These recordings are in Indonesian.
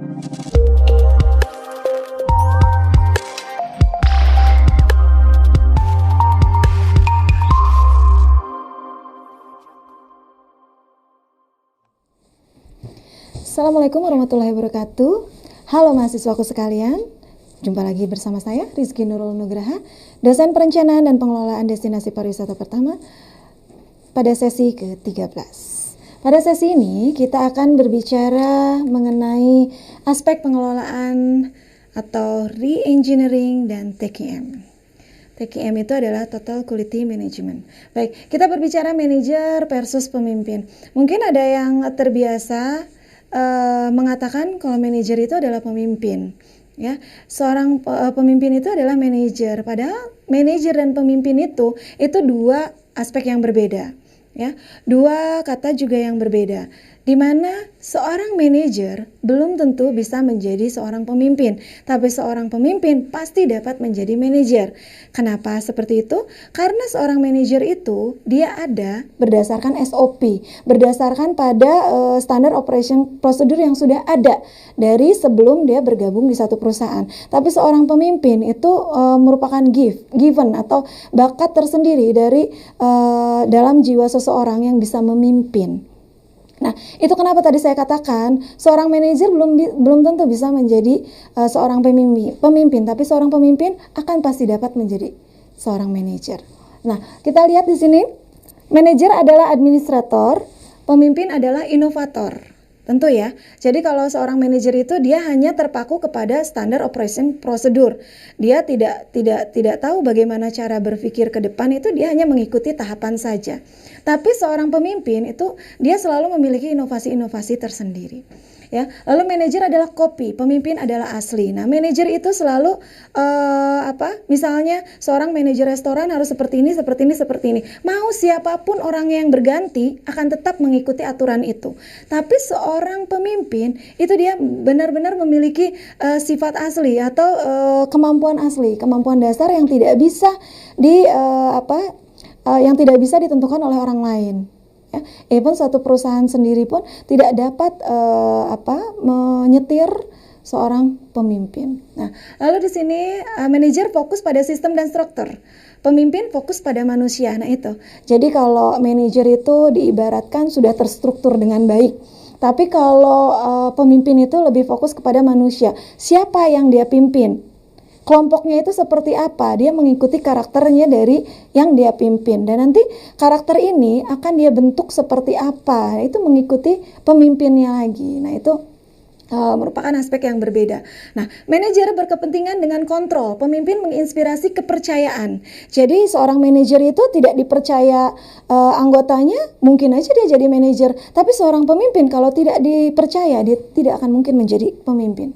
Assalamualaikum warahmatullahi wabarakatuh. Halo mahasiswaku sekalian, jumpa lagi bersama saya Rizky Nurul Nugraha, dosen perencanaan dan pengelolaan destinasi pariwisata pertama pada sesi ke-13. Pada sesi ini kita akan berbicara mengenai aspek pengelolaan atau re-engineering dan TQM. TQM itu adalah Total Quality Management. Baik, kita berbicara manajer versus pemimpin. Mungkin ada yang terbiasa mengatakan kalau manajer itu adalah pemimpin, ya. Seorang pemimpin itu adalah manajer, padahal manajer dan pemimpin itu dua aspek yang berbeda, ya. Dua kata juga yang berbeda. Di mana seorang manajer belum tentu bisa menjadi seorang pemimpin, tapi seorang pemimpin pasti dapat menjadi manajer. Kenapa seperti itu? Karena seorang manajer itu dia ada berdasarkan SOP, berdasarkan pada standar operation prosedur yang sudah ada dari sebelum dia bergabung di satu perusahaan. Tapi seorang pemimpin itu merupakan given atau bakat tersendiri dari dalam jiwa seseorang yang bisa memimpin. Nah, itu kenapa tadi saya katakan seorang manajer belum tentu bisa menjadi seorang pemimpin, tapi seorang pemimpin akan pasti dapat menjadi seorang manajer. Nah, kita lihat di sini, manajer adalah administrator, pemimpin adalah inovator. Tentu ya. Jadi kalau seorang manajer itu dia hanya terpaku kepada standar operation prosedur. Dia tidak tahu bagaimana cara berpikir ke depan, itu dia hanya mengikuti tahapan saja. Tapi seorang pemimpin itu dia selalu memiliki inovasi-inovasi tersendiri. Ya, lalu manajer adalah copy, pemimpin adalah asli. Nah, manajer itu selalu misalnya seorang manajer restoran harus seperti ini. Mau siapapun orang yang berganti akan tetap mengikuti aturan itu. Tapi seorang pemimpin itu dia benar-benar memiliki sifat asli atau kemampuan asli, kemampuan dasar yang tidak bisa ditentukan oleh orang lain. Even suatu perusahaan sendiri pun tidak dapat menyetir seorang pemimpin. Nah, lalu di sini manajer fokus pada sistem dan struktur, pemimpin fokus pada manusia. Nah itu. Jadi kalau manajer itu diibaratkan sudah terstruktur dengan baik. Tapi kalau pemimpin itu lebih fokus kepada manusia. Siapa yang dia pimpin? Kelompoknya itu seperti apa? Dia mengikuti karakternya dari yang dia pimpin. Dan nanti karakter ini akan dia bentuk seperti apa? Itu mengikuti pemimpinnya lagi. Nah itu merupakan aspek yang berbeda. Nah, manajer berkepentingan dengan kontrol, pemimpin menginspirasi kepercayaan. Jadi seorang manajer itu tidak dipercaya anggotanya, mungkin aja dia jadi manajer. Tapi seorang pemimpin kalau tidak dipercaya, dia tidak akan mungkin menjadi pemimpin.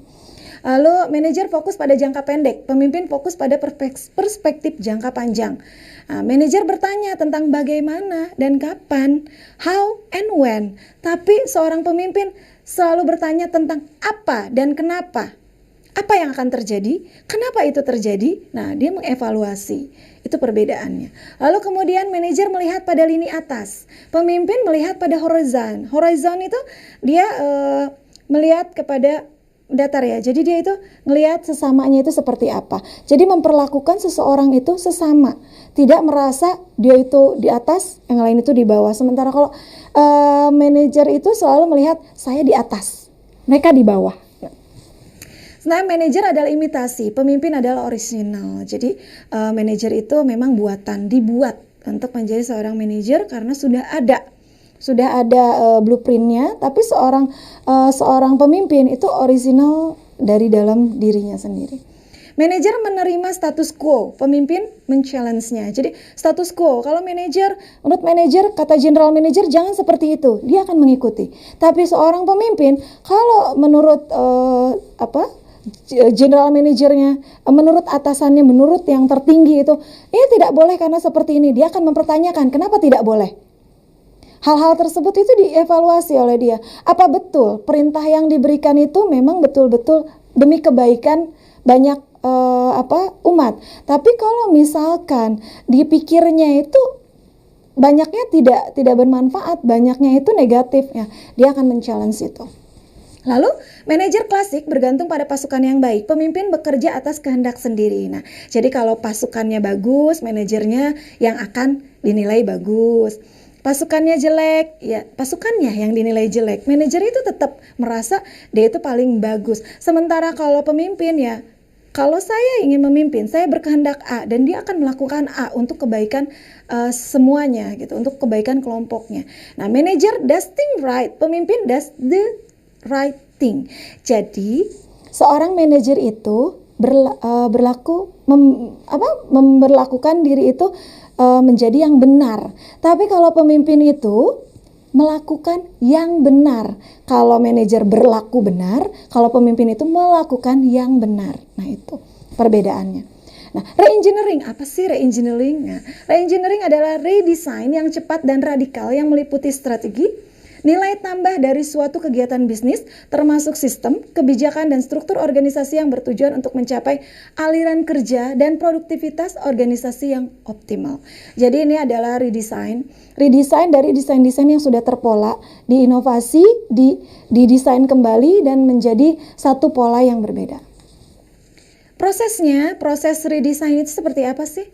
Lalu manajer fokus pada jangka pendek, pemimpin fokus pada perspektif jangka panjang. Manajer bertanya tentang bagaimana dan kapan, how and when. Tapi seorang pemimpin selalu bertanya tentang apa dan kenapa. Apa yang akan terjadi? Kenapa itu terjadi? Nah, dia mengevaluasi. Itu perbedaannya. Lalu kemudian manajer melihat pada lini atas, pemimpin melihat pada horizon. Horizon itu dia melihat kepada datar ya. Jadi dia itu ngelihat sesamanya itu seperti apa. Jadi memperlakukan seseorang itu sesama. Tidak merasa dia itu di atas, yang lain itu di bawah. Sementara kalau manajer itu selalu melihat saya di atas, mereka di bawah. Nah, manajer adalah imitasi, pemimpin adalah original. Jadi manajer itu memang buatan, dibuat untuk menjadi seorang manajer karena sudah ada blueprintnya, tapi seorang pemimpin itu original dari dalam dirinya sendiri. Manajer menerima status quo, pemimpin men-challenge-nya. Jadi status quo, kalau menurut manajer, kata general manager jangan seperti itu, dia akan mengikuti. Tapi seorang pemimpin, kalau menurut general manajernya, menurut atasannya, menurut yang tertinggi itu, ini tidak boleh karena seperti ini, dia akan mempertanyakan kenapa tidak boleh. Hal-hal tersebut itu dievaluasi oleh dia. Apa betul perintah yang diberikan itu memang betul-betul demi kebaikan banyak umat. Tapi kalau misalkan dipikirnya itu banyaknya tidak bermanfaat, banyaknya itu negatif, ya, dia akan men-challenge itu. Lalu, manajer klasik bergantung pada pasukan yang baik. Pemimpin bekerja atas kehendak sendiri. Nah, jadi kalau pasukannya bagus, manajernya yang akan dinilai bagus. Pasukannya jelek, ya pasukannya yang dinilai jelek. Manajer itu tetap merasa dia itu paling bagus. Sementara kalau pemimpin ya, kalau saya ingin memimpin, saya berkehendak A dan dia akan melakukan A untuk kebaikan semuanya gitu, untuk kebaikan kelompoknya. Nah, manajer does thing right, pemimpin does the right thing. Jadi, seorang manajer itu memberlakukan diri itu menjadi yang benar. Tapi kalau pemimpin itu melakukan yang benar. Kalau manajer berlaku benar, kalau pemimpin itu melakukan yang benar. Nah, itu perbedaannya. Nah, re-engineering, apa sih re-engineering? Nah, re-engineering adalah redesign yang cepat dan radikal yang meliputi strategi, nilai tambah dari suatu kegiatan bisnis, termasuk sistem, kebijakan, dan struktur organisasi yang bertujuan untuk mencapai aliran kerja dan produktivitas organisasi yang optimal. Jadi ini adalah redesign. Redesign dari desain-desain yang sudah terpola, diinovasi, didesain kembali, dan menjadi satu pola yang berbeda. Prosesnya, proses redesign itu seperti apa sih?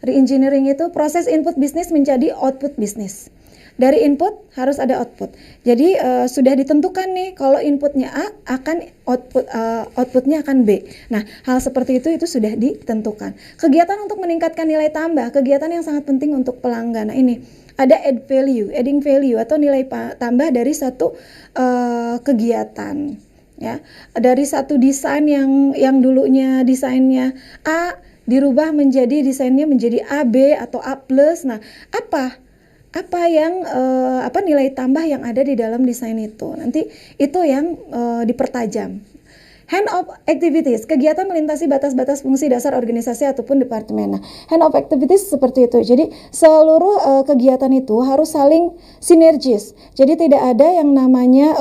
Re-engineering itu proses input bisnis menjadi output bisnis. Dari input harus ada output. Jadi sudah ditentukan nih kalau inputnya A akan outputnya akan B. Nah, hal seperti itu sudah ditentukan. Kegiatan untuk meningkatkan nilai tambah, kegiatan yang sangat penting untuk pelanggan. Nah, ini ada adding value atau nilai tambah dari satu kegiatan. Ya, dari satu desain yang dulunya desainnya A dirubah menjadi desainnya menjadi AB atau A+. Nah, apa yang nilai tambah yang ada di dalam desain itu. Nanti itu yang dipertajam. Hand-off activities, kegiatan melintasi batas-batas fungsi dasar organisasi ataupun departemen. Nah, hand-off activities seperti itu. Jadi seluruh kegiatan itu harus saling sinergis. Jadi tidak ada yang namanya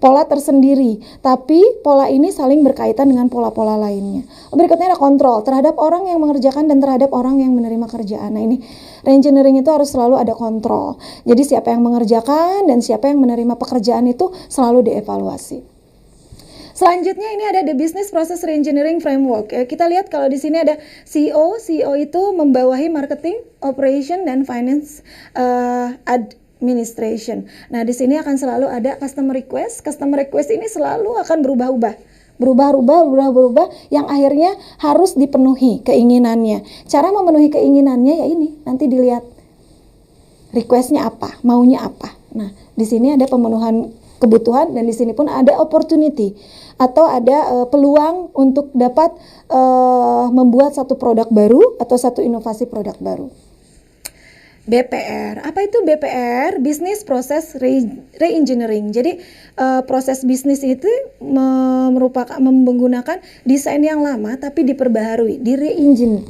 pola tersendiri, tapi pola ini saling berkaitan dengan pola-pola lainnya. Berikutnya ada kontrol terhadap orang yang mengerjakan dan terhadap orang yang menerima kerjaan. Nah, ini re-engineering itu harus selalu ada kontrol. Jadi siapa yang mengerjakan dan siapa yang menerima pekerjaan itu selalu dievaluasi. Selanjutnya ini ada the business process re-engineering framework. Kita lihat kalau di sini ada CEO. CEO itu membawahi marketing, operation, dan finance administration. Nah, di sini akan selalu ada customer request. Customer request ini selalu akan berubah-ubah yang akhirnya harus dipenuhi keinginannya. Cara memenuhi keinginannya ya ini, nanti dilihat requestnya apa, maunya apa. Nah, di sini ada pemenuhan kebutuhan dan di sini pun ada opportunity atau ada peluang untuk dapat membuat satu produk baru atau satu inovasi produk baru. BPR, apa itu BPR? Business Process Re-engineering. Jadi proses bisnis itu merupakan menggunakan desain yang lama tapi diperbaharui, re-engineering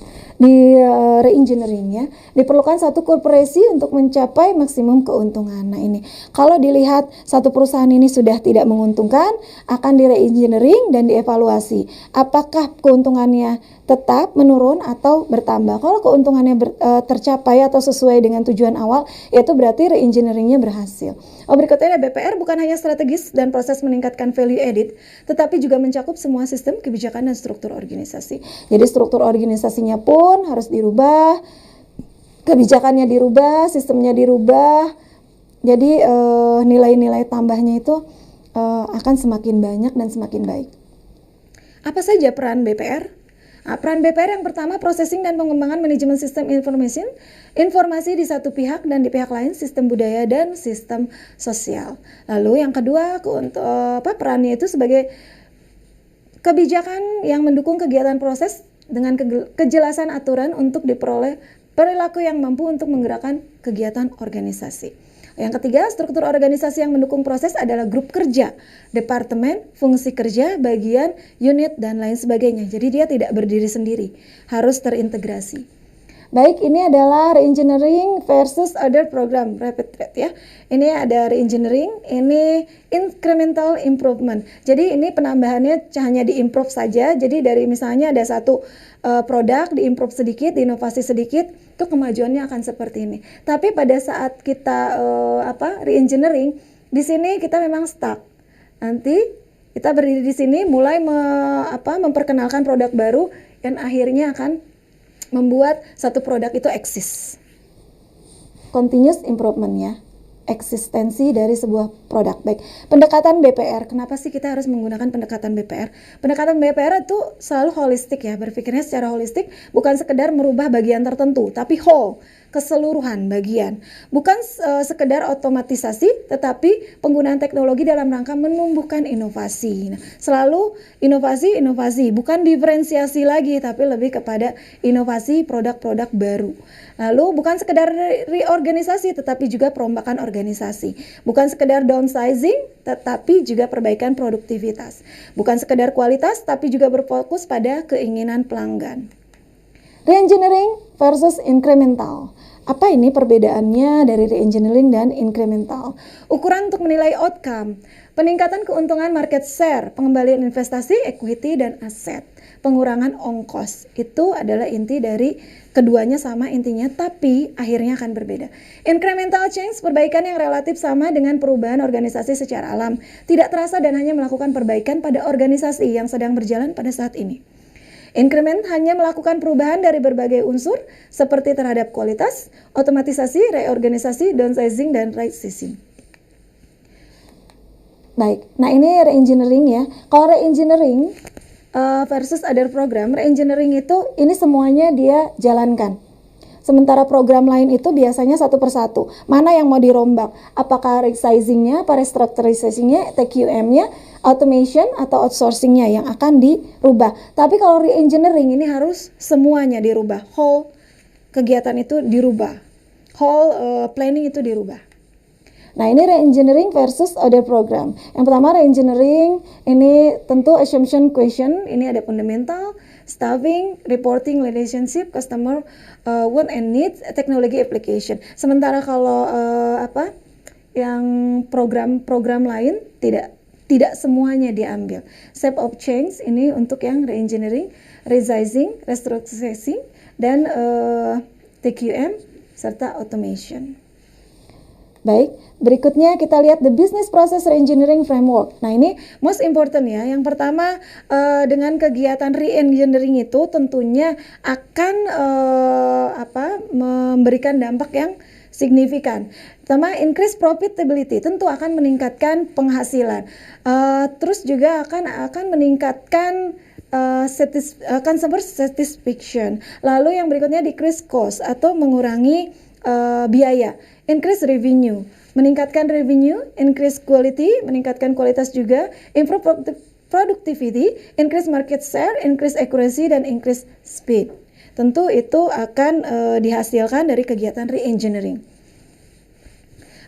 ya. Diperlukan satu korporasi untuk mencapai maksimum keuntungan. Nah, ini kalau dilihat satu perusahaan ini sudah tidak menguntungkan, akan di re-engineering dan dievaluasi. Apakah keuntungannya tetap menurun atau bertambah? Kalau keuntungannya tercapai atau sesuai dengan tujuan awal, itu berarti re-engineeringnya berhasil. Berikutnya ada BPR, bukan hanya strategis dan proses meningkatkan value added, tetapi juga mencakup semua sistem, kebijakan, dan struktur organisasi. Jadi struktur organisasinya pun harus dirubah, kebijakannya dirubah, sistemnya dirubah. Jadi nilai-nilai tambahnya itu akan semakin banyak dan semakin baik. Apa saja peran BPR? Peran BPR yang pertama, processing dan pengembangan manajemen sistem informasi di satu pihak dan di pihak lain, sistem budaya dan sistem sosial. Lalu yang kedua, perannya itu sebagai kebijakan yang mendukung kegiatan proses dengan kejelasan aturan untuk diperoleh perilaku yang mampu untuk menggerakkan kegiatan organisasi. Yang ketiga, struktur organisasi yang mendukung proses adalah grup kerja, departemen, fungsi kerja, bagian, unit, dan lain sebagainya. Jadi dia tidak berdiri sendiri, harus terintegrasi. Baik, ini adalah re-engineering versus other program, rapid rate ya. Ini ada re-engineering, ini incremental improvement. Jadi ini penambahannya hanya diimprove saja. Jadi dari misalnya ada satu produk diimprove sedikit, diinovasi sedikit, itu kemajuannya akan seperti ini. Tapi pada saat kita re-engineering, di sini kita memang stuck. nanti kita berdiri di sini mulai memperkenalkan produk baru dan akhirnya akan membuat satu produk itu eksis. Continuous improvement ya, eksistensi dari sebuah produk. Baik, pendekatan BPR. Kenapa sih kita harus menggunakan pendekatan BPR? Pendekatan BPR itu selalu holistik ya, berpikirnya secara holistik, bukan sekedar merubah bagian tertentu, tapi whole, keseluruhan bagian. Bukan sekedar otomatisasi, tetapi penggunaan teknologi dalam rangka menumbuhkan inovasi. Nah, selalu inovasi, bukan diferensiasi lagi, tapi lebih kepada inovasi produk-produk baru. Lalu bukan sekedar reorganisasi, tetapi juga perombakan organisasi. Bukan sekedar downsizing, tetapi juga perbaikan produktivitas. Bukan sekedar kualitas, tapi juga berfokus pada keinginan pelanggan. Reengineering versus incremental. Apa ini perbedaannya dari reengineering dan incremental? Ukuran untuk menilai outcome, peningkatan keuntungan market share, pengembalian investasi, equity, dan aset, pengurangan ongkos. Itu adalah inti dari keduanya sama intinya, tapi akhirnya akan berbeda. Incremental change, perbaikan yang relatif sama dengan perubahan organisasi secara alam, tidak terasa dan hanya melakukan perbaikan pada organisasi yang sedang berjalan pada saat ini. Increment hanya melakukan perubahan dari berbagai unsur seperti terhadap kualitas, otomatisasi, reorganisasi, downsizing, dan right sizing. Baik, nah ini reengineering ya. Kalau reengineering versus other program, reengineering itu ini semuanya dia jalankan. Sementara program lain itu biasanya satu persatu. Mana yang mau dirombak? Apakah resizingnya, apa restructurizingnya, TQM-nya, automation atau outsourcing-nya yang akan dirubah. Tapi kalau re-engineering ini harus semuanya dirubah. Whole kegiatan itu dirubah. Whole planning itu dirubah. Nah ini re-engineering versus other program. Yang pertama re-engineering ini tentu assumption question. Ini ada fundamental, staffing, reporting, relationship, customer want and needs, technology application. Sementara kalau yang program-program lain tidak semuanya diambil. Shape of change ini untuk yang re-engineering, resizing, restructuring, dan TQM serta automation. Baik, berikutnya kita lihat the business process re-engineering framework. Nah ini most important ya. Yang pertama dengan kegiatan re-engineering itu tentunya akan memberikan dampak yang signifikan. Pertama, increase profitability, tentu akan meningkatkan penghasilan. Terus juga akan meningkatkan consumer satisfaction. Lalu yang berikutnya decrease cost atau mengurangi biaya. Increase revenue, meningkatkan revenue, increase quality, meningkatkan kualitas juga, improve productivity, increase market share, increase accuracy, dan increase speed. Tentu itu akan dihasilkan dari kegiatan re-engineering.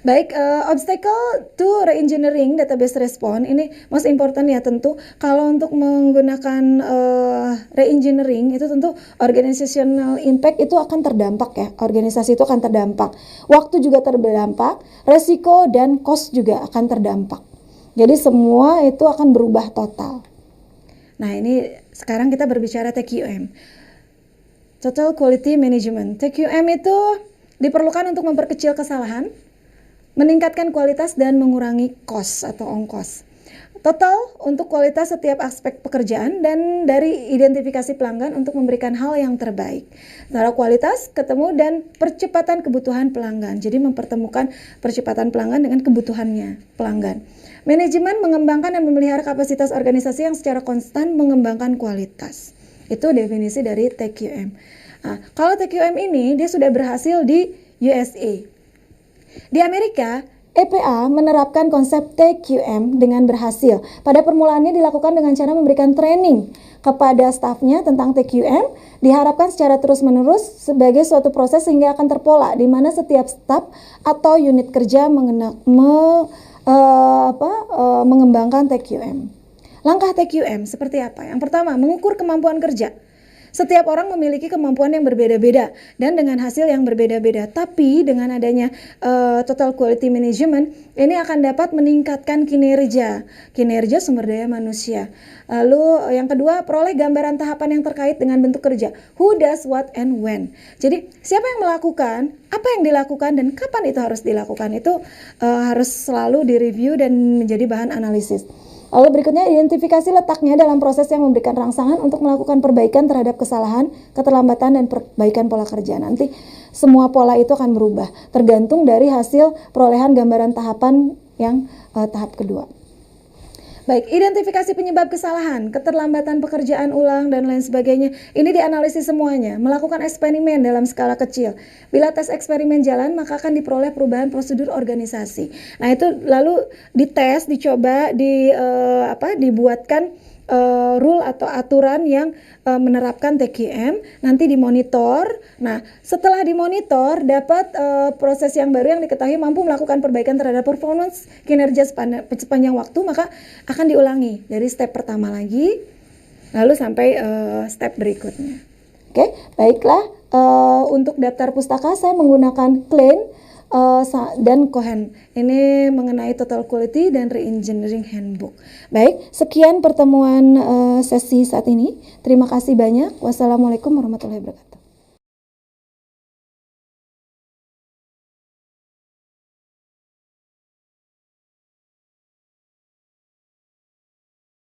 Baik, obstacle to re-engineering database response ini most important ya tentu. Kalau untuk menggunakan re-engineering itu tentu organizational impact itu akan terdampak ya. Organisasi itu akan terdampak. Waktu juga terdampak, resiko dan cost juga akan terdampak. Jadi semua itu akan berubah total. Nah ini sekarang kita berbicara TQM. Total Quality Management. TQM itu diperlukan untuk memperkecil kesalahan, meningkatkan kualitas dan mengurangi cost atau ongkos. Total untuk kualitas setiap aspek pekerjaan dan dari identifikasi pelanggan untuk memberikan hal yang terbaik. Antara kualitas, ketemu dan percepatan kebutuhan pelanggan. Jadi mempertemukan percepatan pelanggan dengan kebutuhannya pelanggan. Manajemen mengembangkan dan memelihara kapasitas organisasi yang secara konstan mengembangkan kualitas. Itu definisi dari TQM. Nah, kalau TQM ini dia sudah berhasil di USA. Di Amerika, EPA menerapkan konsep TQM dengan berhasil. Pada permulaannya dilakukan dengan cara memberikan training kepada stafnya tentang TQM, diharapkan secara terus-menerus sebagai suatu proses sehingga akan terpola, di mana setiap staf atau unit kerja mengembangkan TQM. Langkah TQM seperti apa? Yang pertama, mengukur kemampuan kerja. Setiap orang memiliki kemampuan yang berbeda-beda dan dengan hasil yang berbeda-beda. Tapi dengan adanya total quality management, ini akan dapat meningkatkan kinerja sumber daya manusia. Lalu yang kedua, peroleh gambaran tahapan yang terkait dengan bentuk kerja. Who does what and when. Jadi siapa yang melakukan, apa yang dilakukan dan kapan itu harus dilakukan. Itu harus selalu direview dan menjadi bahan analisis. Lalu berikutnya, identifikasi letaknya dalam proses yang memberikan rangsangan untuk melakukan perbaikan terhadap kesalahan, keterlambatan, dan perbaikan pola kerja. Nanti semua pola itu akan berubah, tergantung dari hasil perolehan gambaran tahapan yang tahap kedua. Baik, identifikasi penyebab kesalahan, keterlambatan pekerjaan ulang, dan lain sebagainya. Ini dianalisis semuanya, melakukan eksperimen dalam skala kecil. Bila tes eksperimen jalan, maka akan diperoleh perubahan prosedur organisasi. Nah, itu lalu dites, dicoba, dibuatkan rule atau aturan yang menerapkan TQM, nanti dimonitor. Nah, setelah dimonitor dapat proses yang baru yang diketahui mampu melakukan perbaikan terhadap performance kinerja sepanjang waktu, maka akan diulangi dari step pertama lagi lalu sampai step berikutnya. Oke, baiklah, untuk daftar pustaka saya menggunakan Klein dan Cohen. Ini mengenai Total Quality dan Re-engineering Handbook. Baik, sekian pertemuan sesi saat ini. Terima kasih banyak. Wassalamualaikum warahmatullahi wabarakatuh.